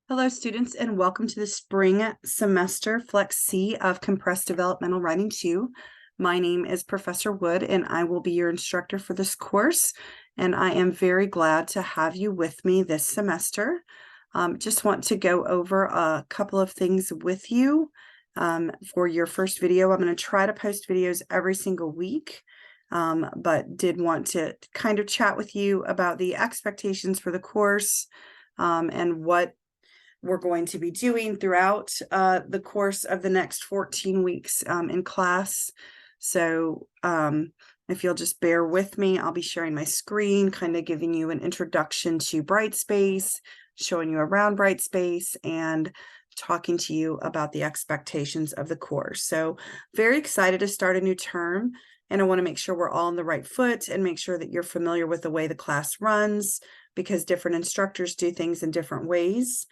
Hello, students, and welcome to the spring semester Flex C of Compressed Developmental Writing 2. My name is Professor Wood, and I will be your instructor for this course, and I am very glad to have you with me this semester. Just want to go over a couple of things with you for your first video. I'm going to try to post videos every single week, but did want to kind of chat with you about the expectations for the course and what we're going to be doing throughout the course of the next 14 weeks in class. So if you'll just bear with me, I'll be sharing my screen, kind of giving you an introduction to Brightspace, showing you around Brightspace, and talking to you about the expectations of the course. So very excited to start a new term, and I want to make sure we're all on the right foot and make sure that you're familiar with the way the class runs, because different instructors do things in different ways.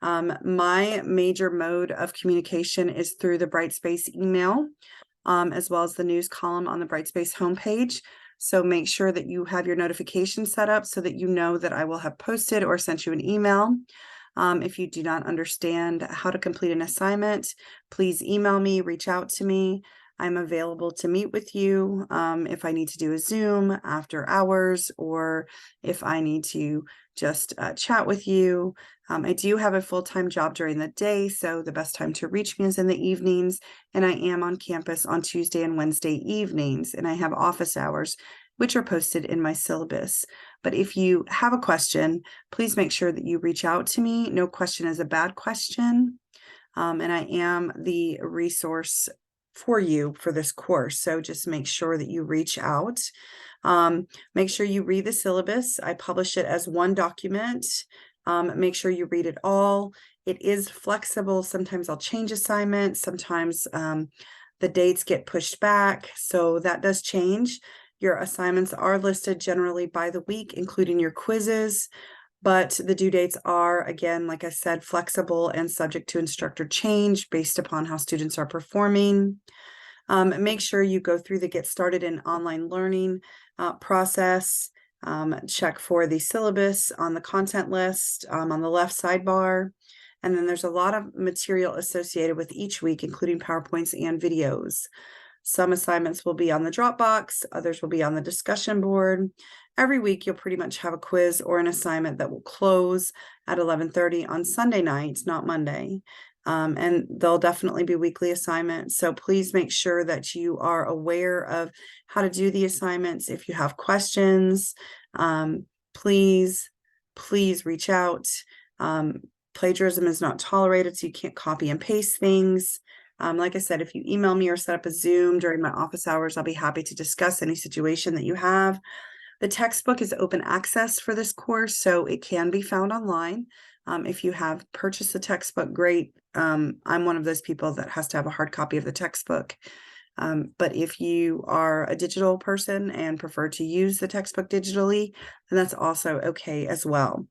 My major mode of communication is through the Brightspace email, as well as the news column on the Brightspace homepage. So make sure that you have your notifications set up so that you know that I will have posted or sent you an email. If you do not understand how to complete an assignment, please email me, reach out to me. I'm available to meet with you if I need to do a Zoom after hours, or if I need to just chat with you. I do have a full-time job during the day, so the best time to reach me is in the evenings, and I am on campus on Tuesday and Wednesday evenings, and I have office hours, which are posted in my syllabus. But if you have a question, please make sure that you reach out to me. No question is a bad question, and I am the resource for you for this course, so just make sure that you reach out. Make sure you read the syllabus. I publish it as one document. Make sure you read it all. It is flexible. Sometimes I'll change assignments. Sometimes the dates get pushed back, so that does change. Your assignments are listed generally by the week, including your quizzes, but the due dates are, again, like I said, flexible and subject to instructor change based upon how students are performing. Make sure you go through the Get Started in Online Learning process. Check for the syllabus on the content list on the left sidebar. And then there's a lot of material associated with each week, including PowerPoints and videos. Some assignments will be on the Dropbox, others will be on the discussion board. Every week, you'll pretty much have a quiz or an assignment that will close at 11:30 on Sunday nights, not Monday. And there'll definitely be weekly assignments. So please make sure that you are aware of how to do the assignments. If you have questions, please reach out. Plagiarism is not tolerated, so you can't copy and paste things. Like I said, if you email me or set up a Zoom during my office hours, I'll be happy to discuss any situation that you have. The textbook is open access for this course, so it can be found online. If you have purchased the textbook, great. I'm one of those people that has to have a hard copy of the textbook. But if you are a digital person and prefer to use the textbook digitally, then that's also okay as well.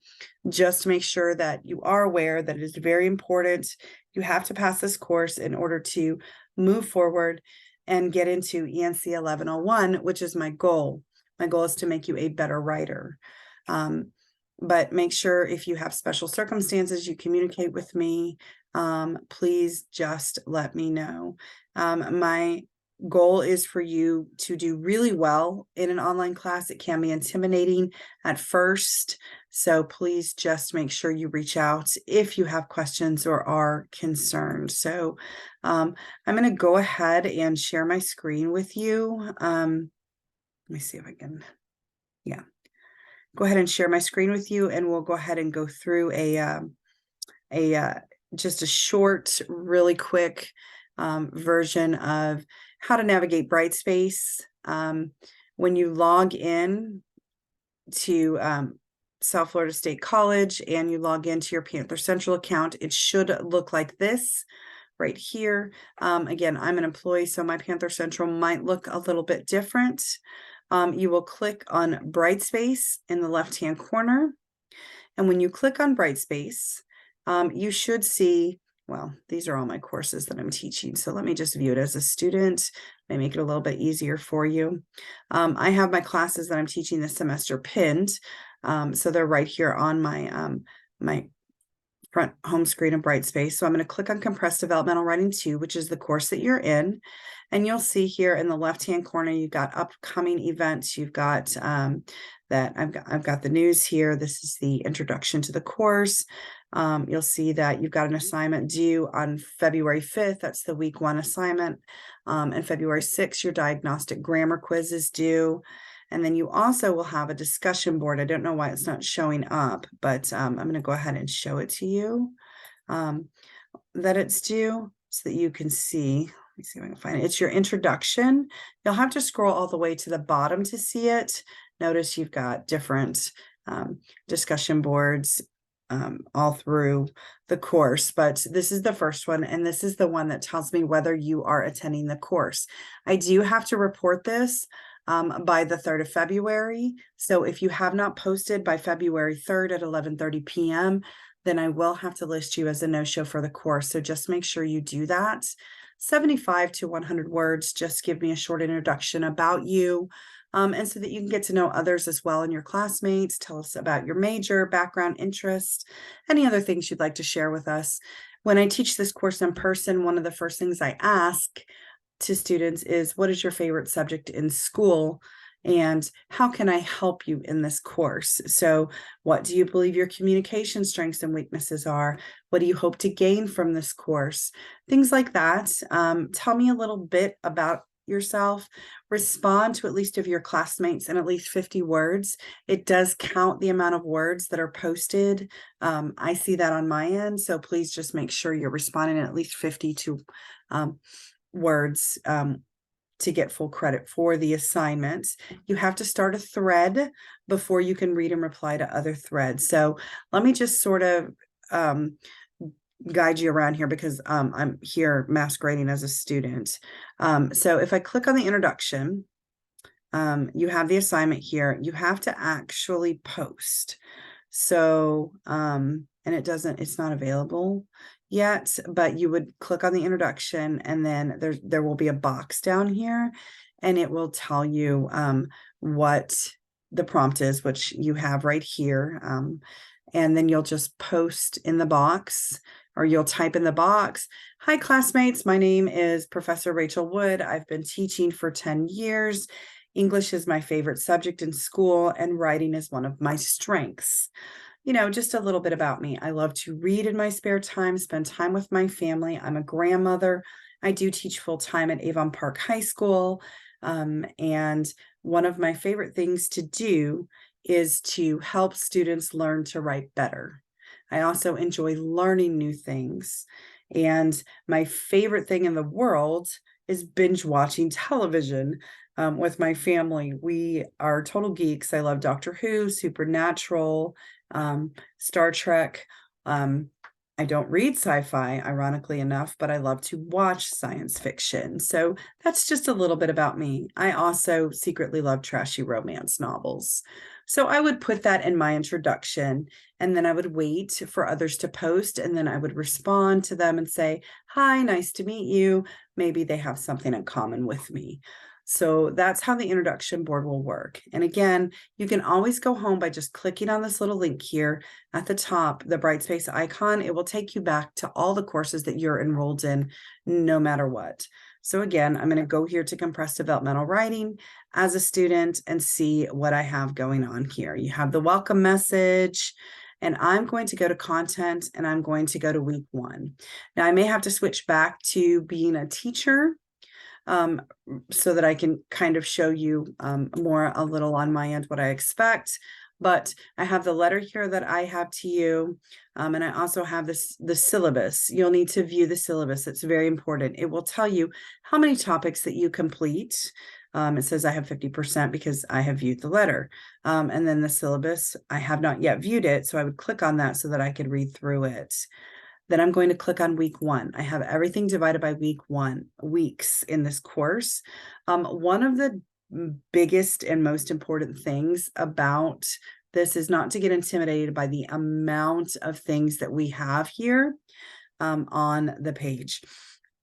Just to make sure that you are aware that it is very important. You have to pass this course in order to move forward and get into ENC 1101, which is my goal. My goal is to make you a better writer. But make sure if you have special circumstances, you communicate with me. Please just let me know. My goal is for you to do really well in an online class. It can be intimidating at first, so please just make sure you reach out if you have questions or are concerned. So I'm going to go ahead and share my screen with you. Let me see if I can, go ahead and share my screen with you, and we'll go ahead and go through just a short, really quick version of how to navigate Brightspace. When you log in to South Florida State College and you log into your Panther Central account, it should look like this right here. Again, I'm an employee, so my Panther Central might look a little bit different. You will click on Brightspace in the left-hand corner. And when you click on Brightspace, you should see, well, these are all my courses that I'm teaching. So let me just view it as a student. May make it a little bit easier for you. I have my classes that I'm teaching this semester pinned. So they're right here on my front home screen of Brightspace. So I'm going to click on Compressed Developmental Writing 2, which is the course that you're in. And you'll see here in the left-hand corner, you've got upcoming events. You've got that I've got the news here. This is the introduction to the course. You'll see that you've got an assignment due on February 5th. That's the week 1 assignment. And February 6th, your diagnostic grammar quiz is due. And then you also will have a discussion board. I don't know why it's not showing up, but I'm going to go ahead and show it to you that it's due so that you can see. Let me see if I can find it. It's your introduction. You'll have to scroll all the way to the bottom to see it. Notice you've got different discussion boards all through the course, but this is the first one, and this is the one that tells me whether you are attending the course. I do have to report this by the 3rd of February. So if you have not posted by February 3rd at 11:30 p.m., then I will have to list you as a no-show for the course. So just make sure you do that. 75 to 100 words. Just give me a short introduction about you. And so that you can get to know others as well and your classmates. Tell us about your major, background, interests, any other things you'd like to share with us. When I teach this course in person, one of the first things I ask to students is, what is your favorite subject in school? And how can I help you in this course? So what do you believe your communication strengths and weaknesses are? What do you hope to gain from this course? Things like that. Tell me a little bit about yourself. Respond to at least of your classmates in at least 50 words. It does count the amount of words that are posted. I see that on my end. So please just make sure you're responding at least 50 to words to get full credit for the assignment. You have to start a thread before you can read and reply to other threads. So let me just sort of guide you around here because I'm here masquerading as a student. So if I click on the introduction, you have the assignment here. You have to actually post. So, and it's not available yet, but you would click on the introduction, and then there will be a box down here, and it will tell you what the prompt is, which you have right here. And then you'll just post in the box, or you'll type in the box, "Hi classmates, my name is Professor Rachel Wood. I've been teaching for 10 years. English is my favorite subject in school, and writing is one of my strengths." You know, just a little bit about me. I love to read in my spare time, spend time with my family. I'm a grandmother. I do teach full-time at Avon Park High School. And one of my favorite things to do is to help students learn to write better. I also enjoy learning new things. And my favorite thing in the world is binge watching television with my family. We are total geeks. I love Doctor Who, Supernatural, Star Trek. I don't read sci-fi, ironically enough, but I love to watch science fiction. So that's just a little bit about me. I also secretly love trashy romance novels. So I would put that in my introduction, and then I would wait for others to post, and then I would respond to them and say, "Hi, nice to meet you." Maybe they have something in common with me. So that's how the introduction board will work. And again, you can always go home by just clicking on this little link here at the top, the Brightspace icon. It will take you back to all the courses that you're enrolled in, no matter what. So again, I'm going to go here to Compressed Developmental Writing as a student and see what I have going on here. You have the welcome message, and I'm going to go to content, and I'm going to go to week 1. Now I may have to switch back to being a teacher so that I can kind of show you more a little on my end what I expect. But I have the letter here that I have to you, and I also have the syllabus. You'll need to view the syllabus. It's very important. It will tell you how many topics that you complete. It says I have 50% because I have viewed the letter. And then the syllabus, I have not yet viewed it, so I would click on that so that I could read through it. Then I'm going to click on week 1. I have everything divided by weeks in this course. One of the biggest and most important things about this is not to get intimidated by the amount of things that we have here on the page.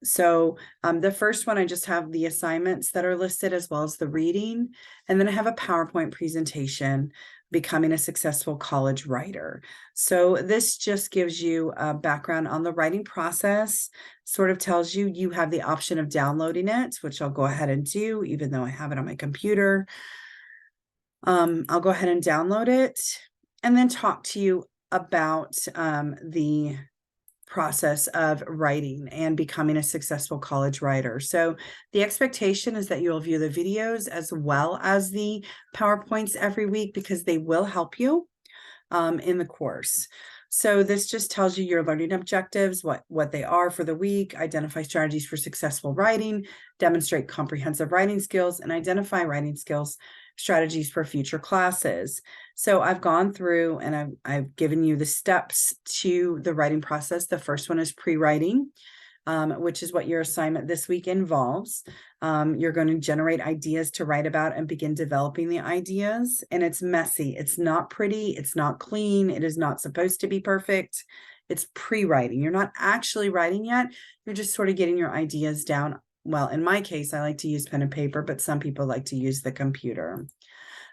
So the first one, I just have the assignments that are listed as well as the reading. And then I have a PowerPoint presentation becoming a successful college writer. So this just gives you a background on the writing process, sort of tells you you have the option of downloading it, which I'll go ahead and do, even though I have it on my computer. I'll go ahead and download it and then talk to you about the process of writing and becoming a successful college writer. So the expectation is that you'll view the videos as well as the PowerPoints every week, because they will help you in the course. So this just tells you your learning objectives, what they are for the week, identify strategies for successful writing, demonstrate comprehensive writing skills, and identify writing skills strategies for future classes. So I've gone through and I've given you the steps to the writing process. The first one is pre-writing, which is what your assignment this week involves. You're going to generate ideas to write about and begin developing the ideas. And it's messy. It's not pretty. It's not clean. It is not supposed to be perfect. It's pre-writing. You're not actually writing yet. You're just sort of getting your ideas down. Well, in my case, I like to use pen and paper, but some people like to use the computer.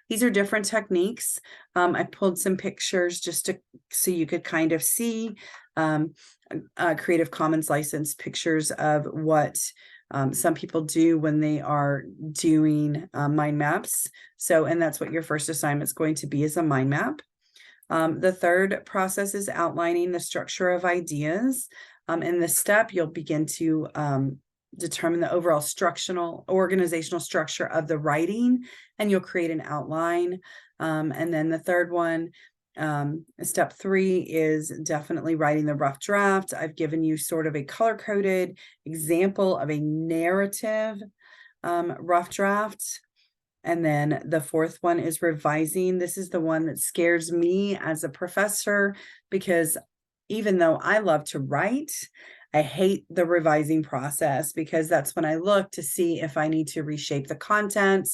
These are different techniques. I pulled some pictures just so you could kind of see Creative Commons licensed pictures of what some people do when they are doing mind maps. So, and that's what your first assignment is going to be, is a mind map. The third process is outlining the structure of ideas. In this step, you'll begin to determine the overall organizational structure of the writing, and you'll create an outline. And then the third one, step 3, is definitely writing the rough draft. I've given you sort of a color-coded example of a narrative rough draft. And then the fourth one is revising. This is the one that scares me as a professor, because even though I love to write, I hate the revising process, because that's when I look to see if I need to reshape the content.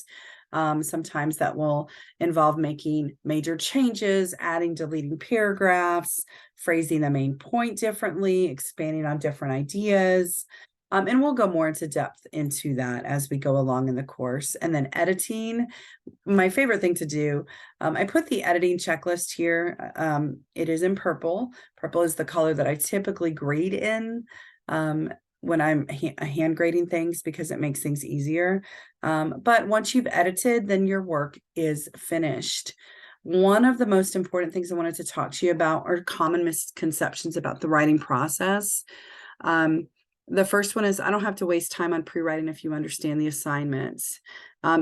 Sometimes that will involve making major changes, adding, deleting paragraphs, phrasing the main point differently, expanding on different ideas. And we'll go more into depth into that as we go along in the course. And then editing, my favorite thing to do, I put the editing checklist here. It is in purple. Purple is the color that I typically grade in when I'm hand grading things, because it makes things easier. But once you've edited, then your work is finished. One of the most important things I wanted to talk to you about are common misconceptions about the writing process. The first one is, I don't have to waste time on pre-writing if you understand the assignments.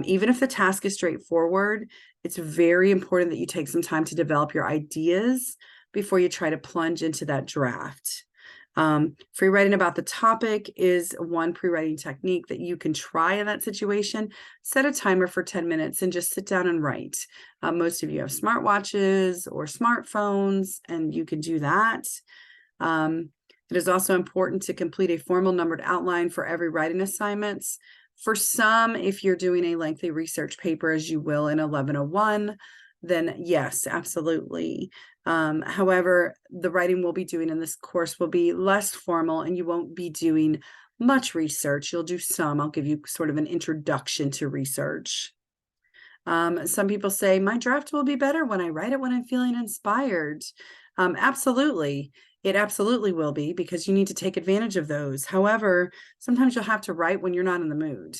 Even if the task is straightforward, it's very important that you take some time to develop your ideas before you try to plunge into that draft. Free writing about the topic is one pre-writing technique that you can try in that situation. Set a timer for 10 minutes and just sit down and write. Most of you have smartwatches or smartphones, and you can do that. It is also important to complete a formal numbered outline for every writing assignments. For some, if you're doing a lengthy research paper, as you will in 1101, then yes, absolutely. However, the writing we'll be doing in this course will be less formal, and you won't be doing much research. You'll do some. I'll give you sort of an introduction to research. Some people say, my draft will be better when I write it when I'm feeling inspired. Absolutely. It absolutely will be, because you need to take advantage of those. However, sometimes you'll have to write when you're not in the mood.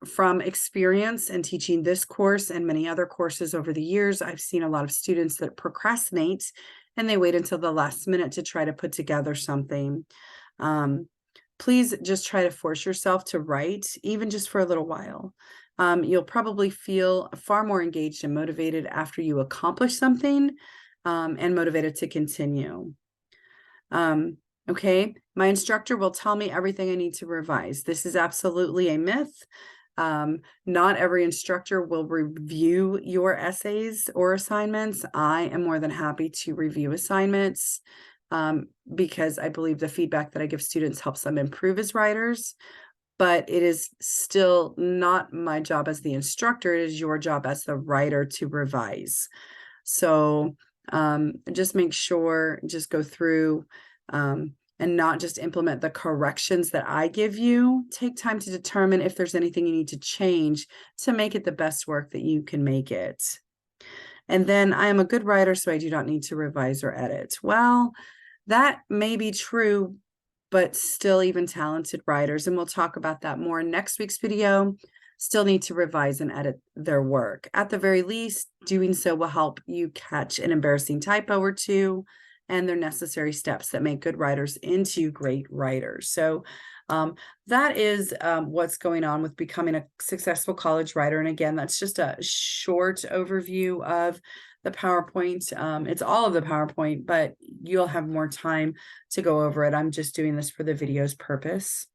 From experience and teaching this course and many other courses over the years, I've seen a lot of students that procrastinate and they wait until the last minute to try to put together something. Please just try to force yourself to write, even just for a little while. You'll probably feel far more engaged and motivated after you accomplish something, and motivated to continue. Okay, my instructor will tell me everything I need to revise. This is absolutely a myth. Not every instructor will review your essays or assignments. I am more than happy to review assignments because I believe the feedback that I give students helps them improve as writers. But it is still not my job as the instructor. It is your job as the writer to revise. So just make sure, just go through and not just implement the corrections that I give you. Take time to determine if there's anything you need to change to make it the best work that you can make it. And then I am a good writer, so I do not need to revise or edit. Well, that may be true, but still even talented writers, and we'll talk about that more in next week's video, still need to revise and edit their work. At the very least, doing so will help you catch an embarrassing typo or two, and they're necessary steps that make good writers into great writers. So that is what's going on with becoming a successful college writer. And again, that's just a short overview of the PowerPoint. It's all of the PowerPoint, but you'll have more time to go over it. I'm just doing this for the video's purpose.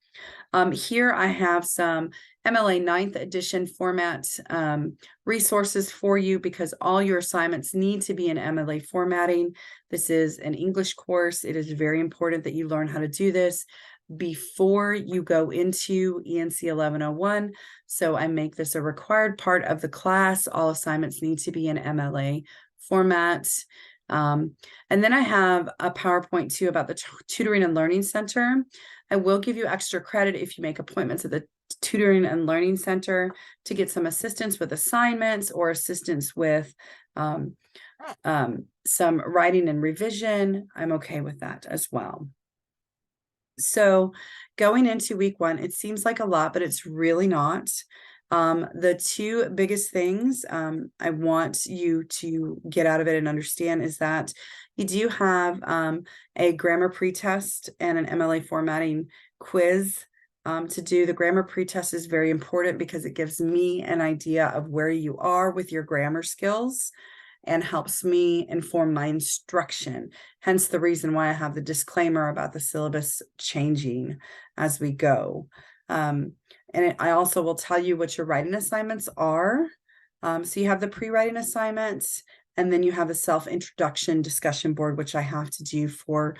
Here I have some MLA 9th edition format resources for you, because all your assignments need to be in MLA formatting. This is an English course. It is very important that you learn how to do this before you go into ENC 1101. So I make this a required part of the class. All assignments need to be in MLA format. And then I have a PowerPoint too about the Tutoring and Learning Center. I will give you extra credit if you make appointments at the Tutoring and Learning Center to get some assistance with assignments or assistance with some writing and revision. I'm okay with that as well. So going into week one, it seems like a lot, but it's really not. The two biggest things I want you to get out of it and understand is that you do have a grammar pretest and an MLA formatting quiz to do. The grammar pretest is very important because it gives me an idea of where you are with your grammar skills and helps me inform my instruction. Hence the reason why I have the disclaimer about the syllabus changing as we go. I also will tell you what your writing assignments are. So you have the pre-writing assignments, and then you have the self-introduction discussion board, which I have to do for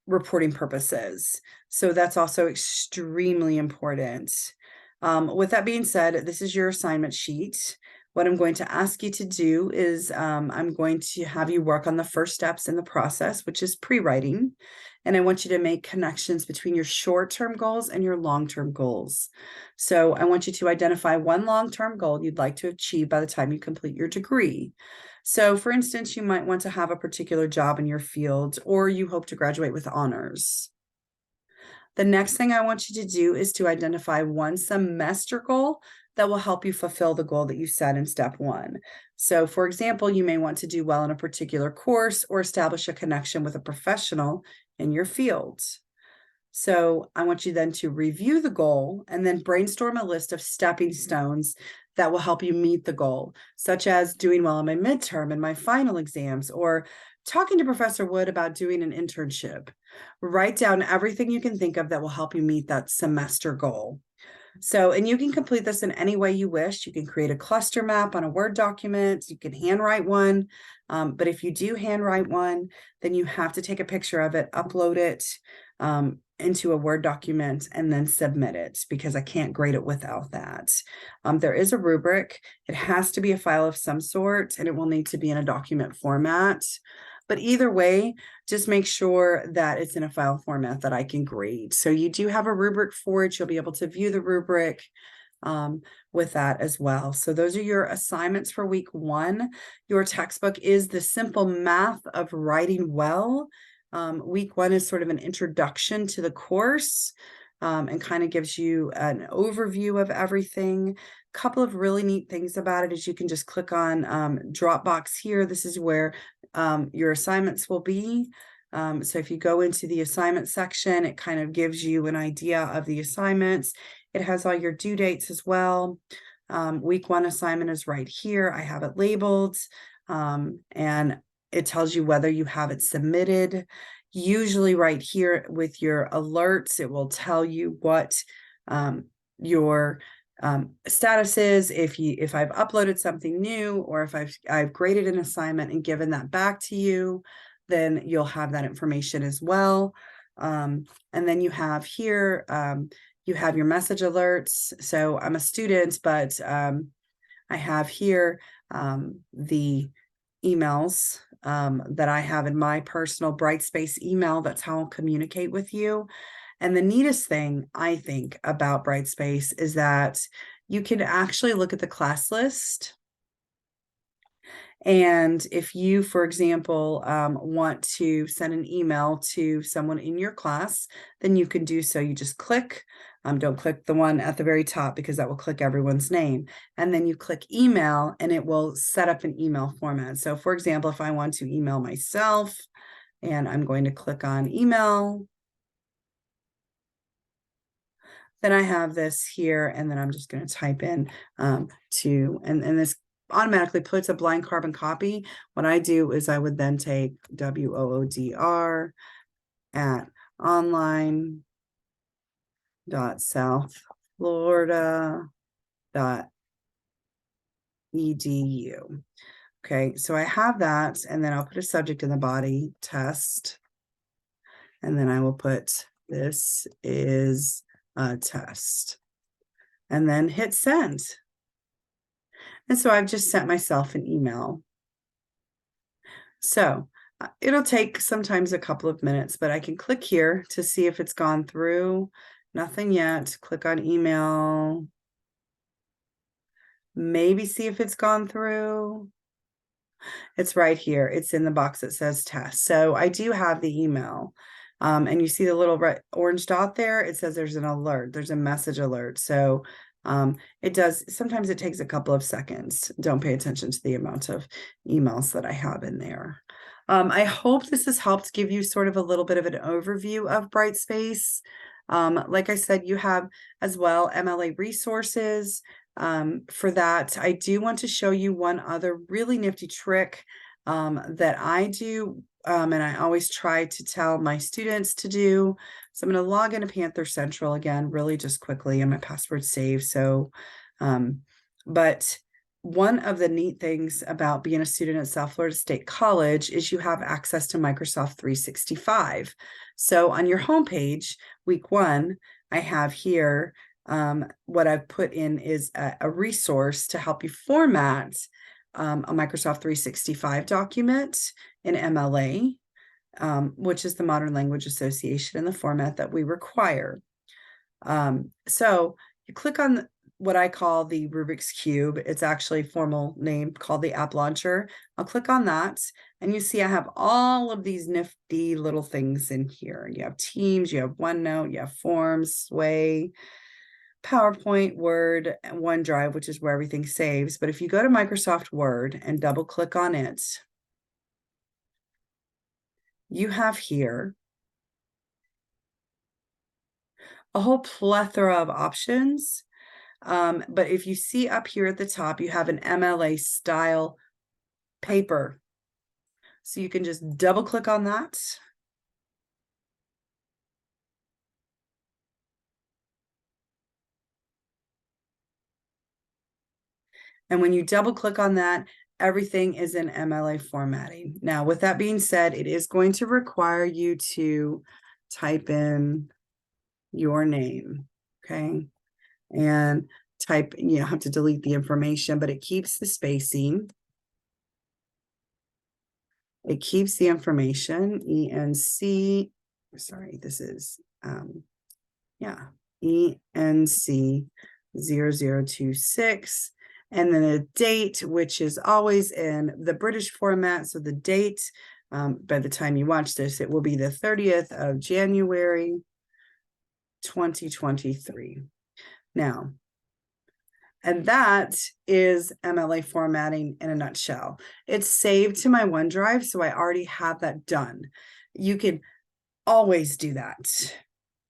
reporting purposes. So that's also extremely important. With that being said, this is your assignment sheet. What I'm going to ask you to do is I'm going to have you work on the first steps in the process, which is pre-writing. And I want you to make connections between your short-term goals and your long-term goals. So I want you to identify one long-term goal you'd like to achieve by the time you complete your degree. So for instance, you might want to have a particular job in your field, or you hope to graduate with honors. The next thing I want you to do is to identify one semester goal that will help you fulfill the goal that you set in step one. So for example, you may want to do well in a particular course or establish a connection with a professional in your field. So I want you then to review the goal and then brainstorm a list of stepping stones that will help you meet the goal, such as doing well in my midterm and my final exams, or talking to Professor Wood about doing an internship. Write down everything you can think of that will help you meet that semester goal. So, and you can complete this in any way you wish. You can create a cluster map on a Word document. You can handwrite one. But if you do handwrite one, then you have to take a picture of it, upload it into a Word document, and then submit it, because I can't grade it without that. There is a rubric. It has to be a file of some sort, and it will need to be in a document format. But either way, just make sure that it's in a file format that I can grade. So you do have a rubric for it. You'll be able to view the rubric with that as well. So those are your assignments for week one. Your textbook is The Simple Math of Writing Well. Week one is sort of an introduction to the course and kind of gives you an overview of everything. Couple of really neat things about it is you can just click on Dropbox here. This is where your assignments will be. So if you go into the assignment section, it kind of gives you an idea of the assignments. It has all your due dates as well. Week one assignment is right here. I have it labeled, and it tells you whether you have it submitted. Usually right here with your alerts, it will tell you what your status is, if I've uploaded something new, or if I've graded an assignment and given that back to you, then you'll have that information as well. And then you have here, you have your message alerts. So I'm a student, but I have here the emails that I have in my personal Brightspace email. That's how I'll communicate with you. And the neatest thing I think about Brightspace is that you can actually look at the class list And if you, for example, want to send an email to someone in your class, then you can do so. You just click, don't click the one at the very top because that will click everyone's name. And then you click email and it will set up an email format. So for example, if I want to email myself, and I'm going to click on email, then I have this here, and then I'm just going to type in and this automatically puts a blind carbon copy. What I do is I would then take WOODR at online.southflorida.edu. Okay, so I have that, and then I'll put a subject in the body, test, and then I will put this is a test, and then hit send. And so I've just sent myself an email. So it'll take sometimes a couple of minutes, but I can click here to see if it's gone through. Nothing yet. Click on email. Maybe see if it's gone through. It's right here. It's in the box that says test. So I do have the email. And you see the little red orange dot there. It says there's an alert. There's a message alert. So it does. Sometimes it takes a couple of seconds. Don't pay attention to the amount of emails that I have in there. I hope this has helped give you sort of a little bit of an overview of Brightspace. Like I said, you have as well MLA resources. For that, I do want to show you one other really nifty trick that I do, and I always try to tell my students to do. So I'm going to log into Panther Central again, really just quickly, and my password's saved. So, but one of the neat things about being a student at South Florida State College is you have access to Microsoft 365. So on your homepage, week 1, I have here what I've put in is a resource to help you format a Microsoft 365 document in MLA, which is the Modern Language Association and the format that we require. So you click on what I call the Rubik's Cube. It's actually a formal name called the App Launcher. I'll click on that, and you see I have all of these nifty little things in here. You have Teams, you have OneNote, you have Forms, Sway, PowerPoint, Word, and OneDrive, which is where everything saves. But if you go to Microsoft Word and double click on it, you have here a whole plethora of options. But if you see up here at the top, you have an MLA style paper. So you can just double click on that. And when you double click on that, everything is in MLA formatting. Now, with that being said, it is going to require you to type in your name, okay? And type, you have to delete the information, but it keeps the spacing. It keeps the information, ENC, sorry, this is, ENC 0026. And then a date, which is always in the British format. So the date, by the time you watch this, it will be the 30th of January, 2023. Now, and that is MLA formatting in a nutshell. It's saved to my OneDrive, so I already have that done. You can always do that.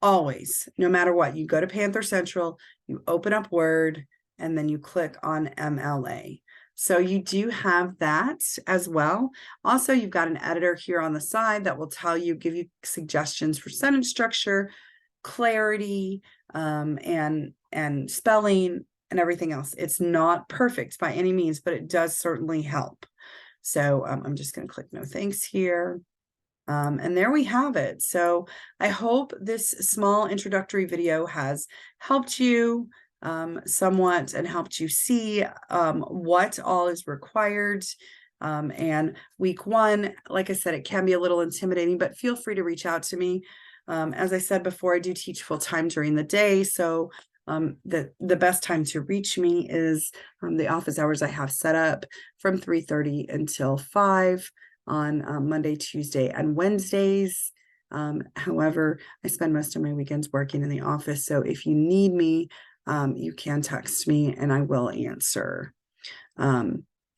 Always, no matter what. You go to Panther Central, you open up Word, and then you click on MLA. So you do have that as well. Also, you've got an editor here on the side that will tell you, give you suggestions for sentence structure, clarity, and spelling, and everything else. It's not perfect by any means, but it does certainly help. So I'm just going to click no thanks here. And there we have it. So I hope this small introductory video has helped you somewhat and helped you see what all is required. And week 1, like I said, it can be a little intimidating, but feel free to reach out to me. As I said before, I do teach full-time during the day, so The best time to reach me is the office hours I have set up from 3:30 until 5 on Monday, Tuesday, and Wednesdays. However, I spend most of my weekends working in the office. So if you need me, you can text me and I will answer.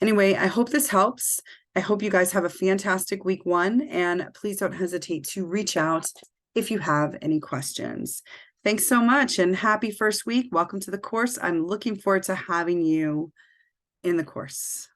Anyway, I hope this helps. I hope you guys have a fantastic week 1, and please don't hesitate to reach out if you have any questions. Thanks so much and happy first week. Welcome to the course. I'm looking forward to having you in the course.